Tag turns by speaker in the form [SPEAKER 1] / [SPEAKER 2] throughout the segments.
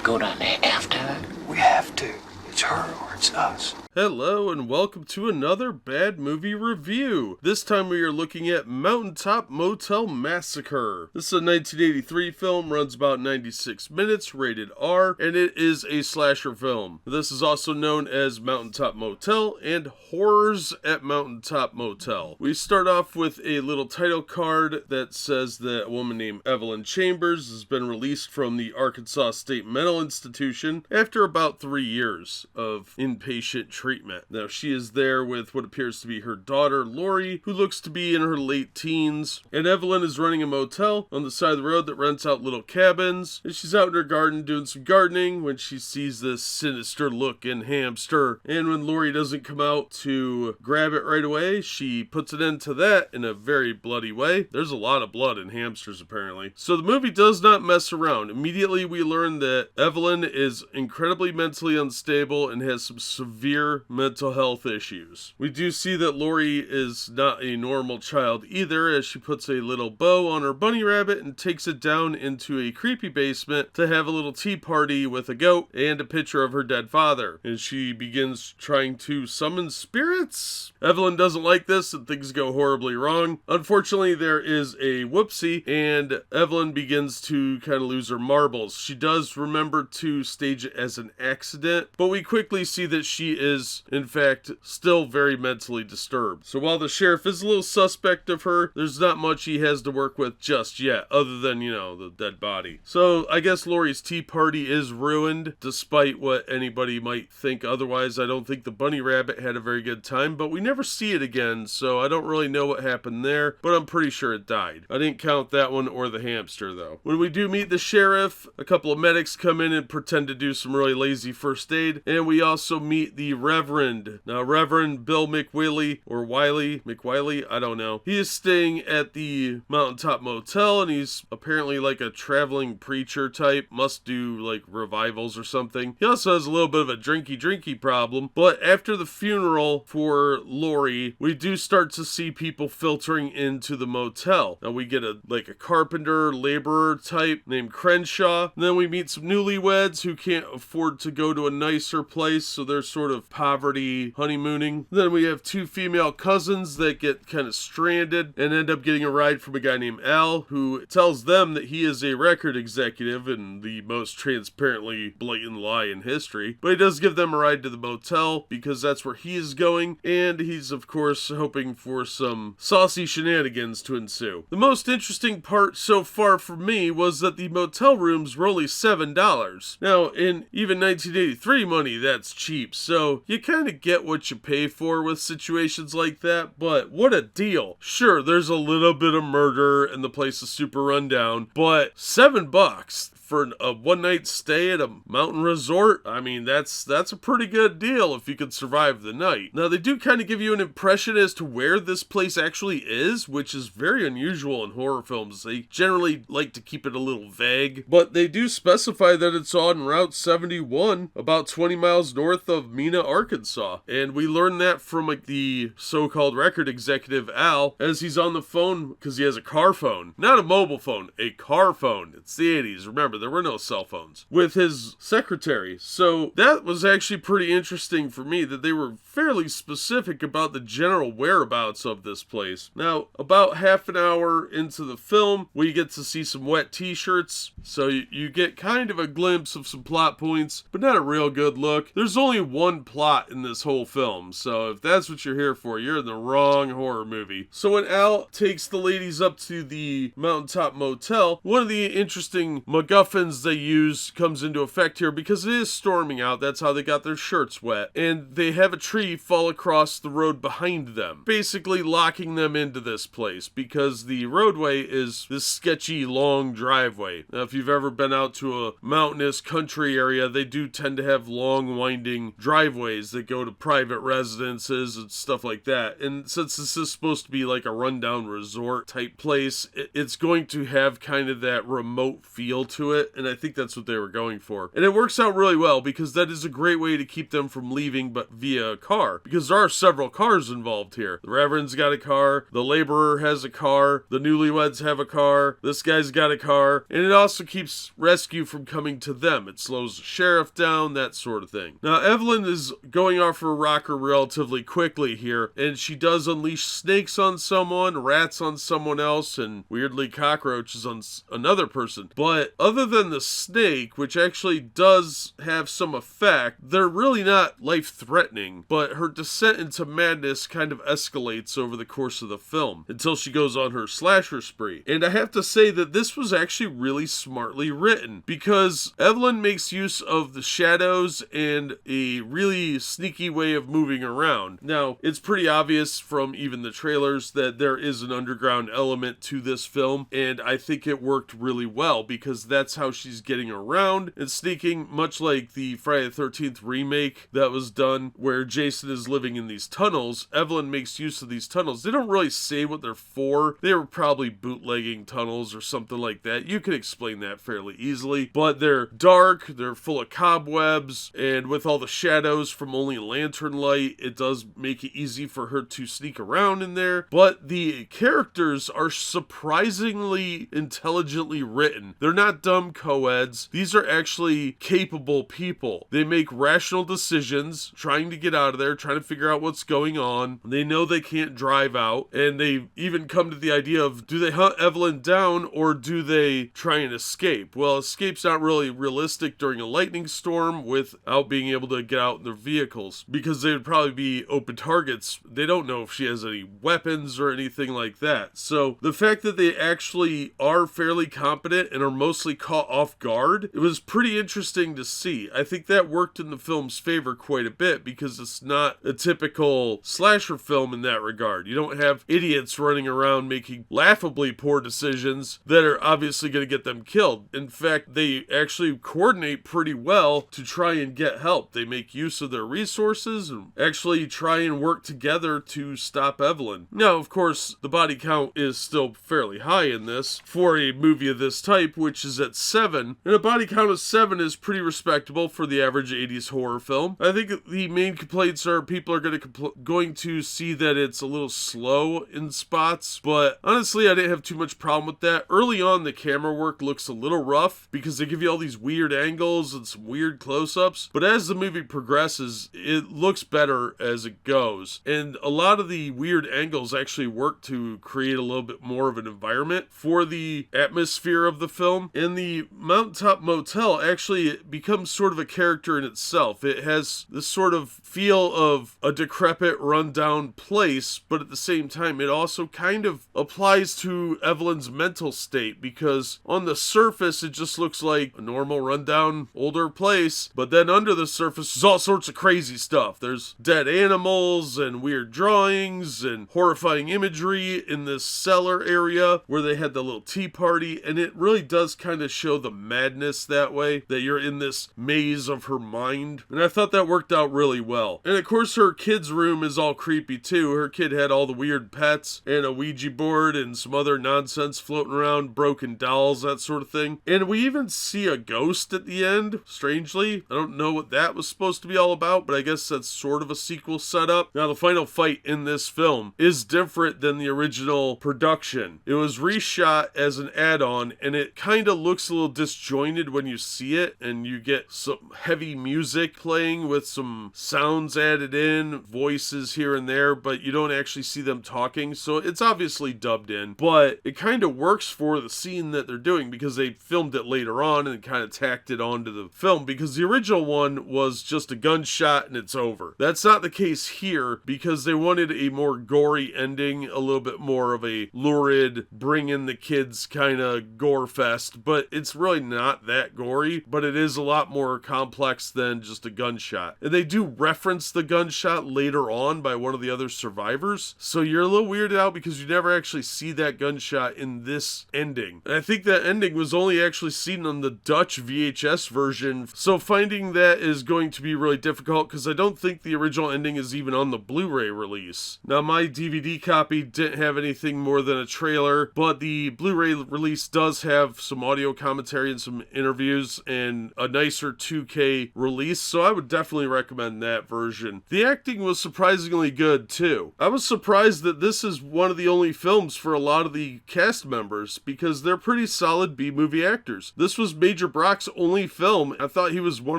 [SPEAKER 1] to go down there after her?
[SPEAKER 2] We have to. It's her or it's us.
[SPEAKER 3] Hello and welcome to another bad movie review. This time we are looking at Mountaintop Motel Massacre. This is a 1983 film, runs about 96 minutes, rated R, and it is a slasher film. This is also known as Mountaintop Motel and Horrors at Mountaintop Motel. We start off with a little title card that says that a woman named Evelyn Chambers has been released from the Arkansas State Mental Institution after about 3 years of inpatient treatment. Now, she is there with what appears to be her daughter, Lori, who looks to be in her late teens. And Evelyn is running a motel on the side of the road that rents out little cabins. And she's out in her garden doing some gardening when she sees this sinister-looking hamster. And when Lori doesn't come out to grab it right away, she puts an end to that in a very bloody way. There's a lot of blood in hamsters, apparently. So the movie does not mess around. Immediately, we learn that Evelyn is incredibly mentally unstable and has some severe mental health issues. We do see that Lori is not a normal child either, as she puts a little bow on her bunny rabbit and takes it down into a creepy basement to have a little tea party with a goat and a picture of her dead father. And she begins trying to summon spirits. Evelyn doesn't like this and things go horribly wrong. Unfortunately, there is a whoopsie and Evelyn begins to kind of lose her marbles. She does remember to stage it as an accident, but we quickly see that she is in fact still very mentally disturbed. So while the sheriff is a little suspect of her, there's not much he has to work with just yet, other than, the dead body. So I guess Lori's tea party is ruined, despite what anybody might think otherwise. I don't think the bunny rabbit had a very good time, but we never see it again, so I don't really know what happened there, but I'm pretty sure it died. I didn't count that one or the hamster, though. When we do meet the sheriff, a couple of medics come in and pretend to do some really lazy first aid, and we also meet the Reverend. Now, Reverend Bill McWiley, or McWiley, I don't know. He is staying at the Mountaintop Motel, and he's apparently like a traveling preacher type, must do like revivals or something. He also has a little bit of a drinky problem, but after the funeral for Lori, we do start to see people filtering into the motel. Now, we get a carpenter, laborer type named Crenshaw, and then we meet some newlyweds who can't afford to go to a nicer place, so they're sort of poverty honeymooning. Then we have two female cousins that get kind of stranded and end up getting a ride from a guy named Al, who tells them that he is a record executive and the most transparently blatant lie in history. But he does give them a ride to the motel because that's where he is going, and he's of course hoping for some saucy shenanigans to ensue. The most interesting part so far for me was that the motel rooms were only $7. Now, in even 1983 money, that's cheap, so you kind of get what you pay for with situations like that, but what a deal. Sure, there's a little bit of murder and the place is super run down, but $7 for a one-night stay at a mountain resort, I mean, that's a pretty good deal if you could survive the night. Now, they do kind of give you an impression as to where this place actually is, which is very unusual in horror films. They generally like to keep it a little vague, but they do specify that it's on Route 71, about 20 miles north of Mena, Arkansas. And we learn that from the so-called record executive Al, as he's on the phone, because he has a car phone. Not a mobile phone, a car phone. It's the 80s, remember, there were no cell phones, with his secretary. So that was actually pretty interesting for me, that they were fairly specific about the general whereabouts of this place. Now, about half an hour into the film, we get to see some wet t-shirts, so you get kind of a glimpse of some plot points, but not a real good look. There's only one plot in this whole film, so if that's what you're here for, you're in the wrong horror movie. So when Al takes the ladies up to the Mountaintop Motel, one of the interesting MacGuffins they use comes into effect here because it is storming out. That's how they got their shirts wet. And they have a tree fall across the road behind them, basically locking them into this place because the roadway is this sketchy long driveway. Now, if you've ever been out to a mountainous country area, they do tend to have long winding driveways that go to private residences and stuff like that. And since this is supposed to be like a rundown resort type place, it's going to have kind of that remote feel to it. it, and I think that's what they were going for. And it works out really well, because that is a great way to keep them from leaving, but via a car, because there are several cars involved here. The Reverend's got a car, the laborer has a car, the newlyweds have a car, this guy's got a car, and it also keeps rescue from coming to them. It slows the sheriff down, that sort of thing. Now, Evelyn is going off her rocker relatively quickly here, and she does unleash snakes on someone, rats on someone else, and weirdly cockroaches on another person. But other than the snake, which actually does have some effect, they're really not life-threatening, but her descent into madness kind of escalates over the course of the film until she goes on her slasher spree. And I have to say that this was actually really smartly written, because Evelyn makes use of the shadows and a really sneaky way of moving around. Now, it's pretty obvious from even the trailers that there is an underground element to this film, and I think it worked really well, because that's how she's getting around and sneaking, much like the Friday the 13th remake that was done, where Jason is living in these tunnels. Evelyn makes use of these tunnels. They don't really say what they're for. They were probably bootlegging tunnels or something like that. You can explain that fairly easily, but they're dark, they're full of cobwebs, and with all the shadows from only lantern light, it does make it easy for her to sneak around in there. But the characters are surprisingly intelligently written. They're not dumb co-eds. These are actually capable people. They make rational decisions, trying to get out of there, trying to figure out what's going on. They know they can't drive out, and they even come to the idea of, do they hunt Evelyn down or do they try and escape? Well, escape's not really realistic during a lightning storm without being able to get out in their vehicles, because they would probably be open targets. They don't know if she has any weapons or anything like that. So the fact that they actually are fairly competent and are mostly caught off guard, it was pretty interesting to see. I think that worked in the film's favor quite a bit, because it's not a typical slasher film in that regard. You don't have idiots running around making laughably poor decisions that are obviously going to get them killed. In fact, they actually coordinate pretty well to try and get help. They make use of their resources and actually try and work together to stop Evelyn. Now, of course, the body count is still fairly high in this for a movie of this type, which is at 7, and a body count of 7 is pretty respectable for the average 80s horror film. I think the main complaints are people are going to see that it's a little slow in spots, but honestly, I didn't have too much problem with that. Early on, the camera work looks a little rough, because they give you all these weird angles and some weird close-ups, but as the movie progresses, it looks better as it goes, and a lot of the weird angles actually work to create a little bit more of an environment for the atmosphere of the film. And the Mountaintop Motel actually becomes sort of a character in itself. It has this sort of feel of a decrepit, rundown place, but at the same time, it also kind of applies to Evelyn's mental state, because on the surface, it just looks like a normal, rundown, older place, but then under the surface is all sorts of crazy stuff. There's dead animals and weird drawings and horrifying imagery in this cellar area where they had the little tea party, and it really does kind of show the madness that way, that you're in this maze of her mind, and I thought that worked out really well. And of course, her kid's room is all creepy too. Her kid had all the weird pets and a Ouija board and some other nonsense floating around, broken dolls, that sort of thing. And we even see a ghost at the end, strangely. I don't know what that was supposed to be all about, but I guess that's sort of a sequel setup. Now, the final fight in this film is different than the original production. It was reshot as an add-on, and it kind of looks a little disjointed when you see it, and you get some heavy music playing with some sounds added in, voices here and there, but you don't actually see them talking, so it's obviously dubbed in, but it kind of works for the scene that they're doing, because they filmed it later on and kind of tacked it onto the film, because the original one was just a gunshot and it's over. That's not the case here, because they wanted a more gory ending, a little bit more of a lurid, bring in the kids kind of gore fest, but it's really not that gory, but it is a lot more complex than just a gunshot. And they do reference the gunshot later on by one of the other survivors, so you're a little weirded out because you never actually see that gunshot in this ending. And I think that ending was only actually seen on the Dutch VHS version, so finding that is going to be really difficult, because I don't think the original ending is even on the Blu-ray release. Now, my DVD copy didn't have anything more than a trailer, but the Blu-ray release does have some audio commentary and some interviews and a nicer 2K release, so I would definitely recommend that version. The acting was surprisingly good too. I was surprised that this is one of the only films for a lot of the cast members because they're pretty solid B-movie actors. This was Major Brock's only film. I thought he was one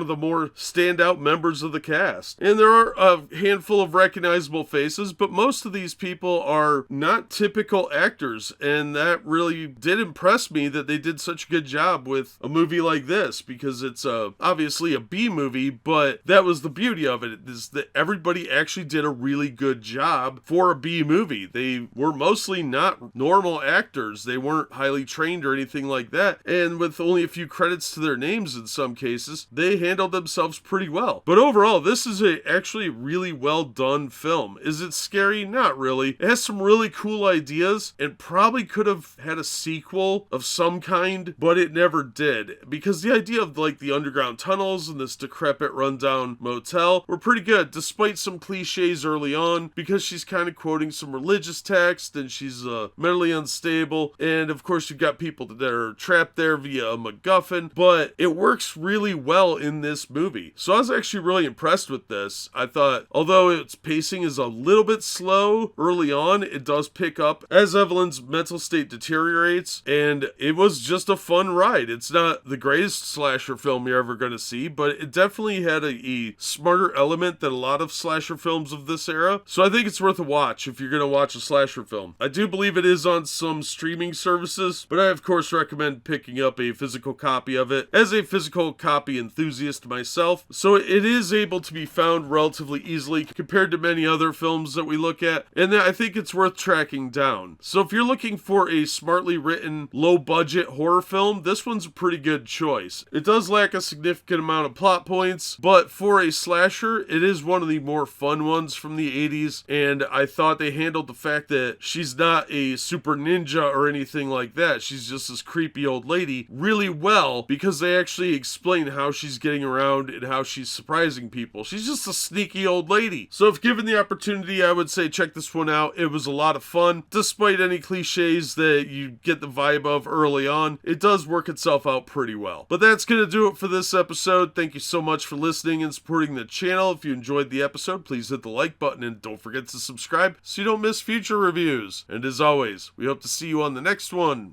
[SPEAKER 3] of the more standout members of the cast. And there are a handful of recognizable faces, but most of these people are not typical actors, and that really did impress me that they did such a good job with a movie like this, because it's obviously a B movie, but that was the beauty of it, is that everybody actually did a really good job for a B movie. They were mostly not normal actors. They weren't highly trained or anything like that, and with only a few credits to their names in some cases, they handled themselves pretty well. But overall, this is actually really well done film. Is it scary? Not really. It has some really cool ideas and probably could have had a sequel of some kind, but it never did, because the idea of like the underground tunnels and this decrepit rundown motel were pretty good, despite some cliches early on, because she's kind of quoting some religious text and she's mentally unstable, and of course you've got people that are trapped there via a MacGuffin, but it works really well in this movie. So I was actually really impressed with this. I thought, although its pacing is a little bit slow early on, it does pick up as Evelyn's mental state deteriorates, and it was just a fun ride. It's not the greatest slasher film you're ever going to see, but it definitely had a smarter element than a lot of slasher films of this era, so I think it's worth a watch if you're going to watch a slasher film. I do believe it is on some streaming services, but I of course recommend picking up a physical copy of it, as a physical copy enthusiast myself, so it is able to be found relatively easily compared to many other films that we look at, and I think it's worth tracking down. So if you're looking for a smartly written, low-budget horror film, this one's a pretty good choice. It does lack a significant amount of plot points, but for a slasher, it is one of the more fun ones from the 80s, and I thought they handled the fact that she's not a super ninja or anything like that. She's just this creepy old lady really well, because they actually explain how she's getting around and how she's surprising people. She's just a sneaky old lady. So if given the opportunity, I would say check this one out. It was a lot of fun. Despite any cliches that you get the vibe of early on, it does work itself out pretty well. But that's going to do it for this episode. Thank you so much for listening and supporting the channel. If you enjoyed the episode, please hit the like button and don't forget to subscribe so you don't miss future reviews. And as always, we hope to see you on the next one.